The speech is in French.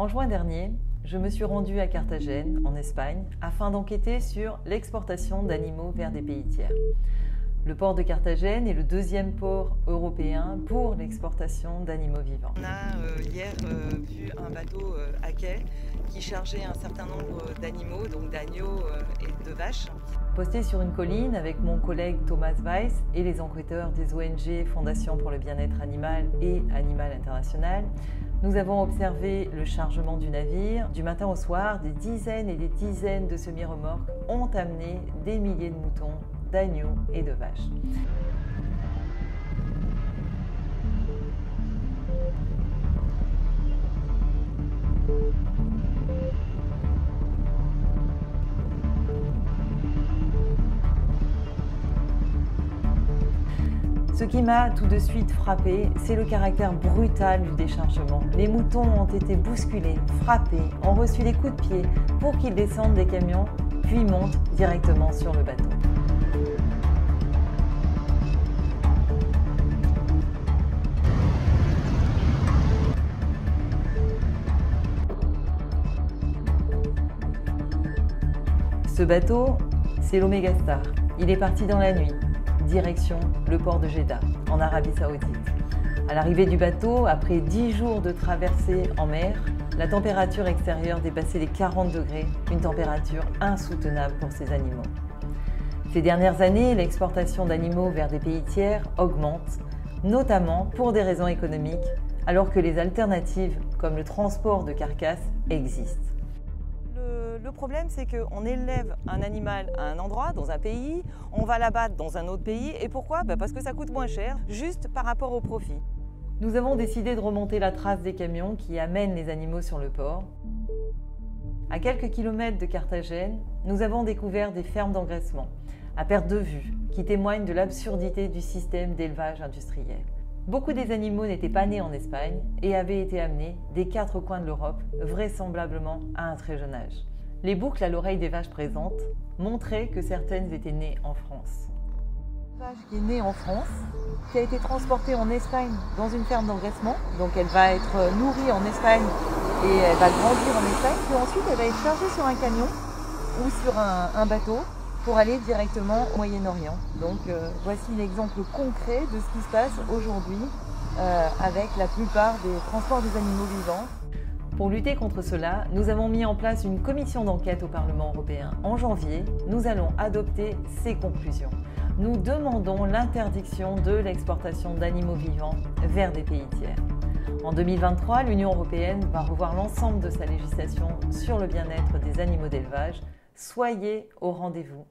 En juin dernier, je me suis rendue à Carthagène, en Espagne, afin d'enquêter sur l'exportation d'animaux vers des pays tiers. Le port de Carthagène est le deuxième port européen pour l'exportation d'animaux vivants. On a hier vu un bateau à quai qui chargeait un certain nombre d'animaux, donc d'agneaux et de vaches. Posté sur une colline avec mon collègue Thomas Weiss et les enquêteurs des ONG Fondation pour le bien-être animal et Animal International, nous avons observé le chargement du navire. Du matin au soir, des dizaines et des dizaines de semi-remorques ont amené des milliers de moutons, d'agneaux et de vaches. Ce qui m'a tout de suite frappé, c'est le caractère brutal du déchargement. Les moutons ont été bousculés, frappés, ont reçu des coups de pied pour qu'ils descendent des camions, puis montent directement sur le bateau. Ce bateau, c'est l'Omega Star. Il est parti dans la nuit, direction le port de Jeddah, en Arabie Saoudite. À l'arrivée du bateau, après 10 jours de traversée en mer, la température extérieure dépassait les 40 degrés, une température insoutenable pour ces animaux. Ces dernières années, l'exportation d'animaux vers des pays tiers augmente, notamment pour des raisons économiques, alors que les alternatives, comme le transport de carcasses, existent. Le problème, c'est qu'on élève un animal à un endroit, dans un pays, on va l'abattre dans un autre pays. Et pourquoi? Parce que ça coûte moins cher, juste par rapport au profit. Nous avons décidé de remonter la trace des camions qui amènent les animaux sur le port. À quelques kilomètres de Carthagène, nous avons découvert des fermes d'engraissement, à perte de vue, qui témoignent de l'absurdité du système d'élevage industriel. Beaucoup des animaux n'étaient pas nés en Espagne et avaient été amenés des 4 coins de l'Europe, vraisemblablement à un très jeune âge. Les boucles à l'oreille des vaches présentes montraient que certaines étaient nées en France. Une vache qui est née en France, qui a été transportée en Espagne dans une ferme d'engraissement, donc elle va être nourrie en Espagne et elle va grandir en Espagne, puis ensuite elle va être chargée sur un camion ou sur un bateau pour aller directement au Moyen-Orient. Donc voici l'exemple concret de ce qui se passe aujourd'hui avec la plupart des transports des animaux vivants. Pour lutter contre cela, nous avons mis en place une commission d'enquête au Parlement européen. En janvier, nous allons adopter ces conclusions. Nous demandons l'interdiction de l'exportation d'animaux vivants vers des pays tiers. En 2023, l'Union européenne va revoir l'ensemble de sa législation sur le bien-être des animaux d'élevage. Soyez au rendez-vous.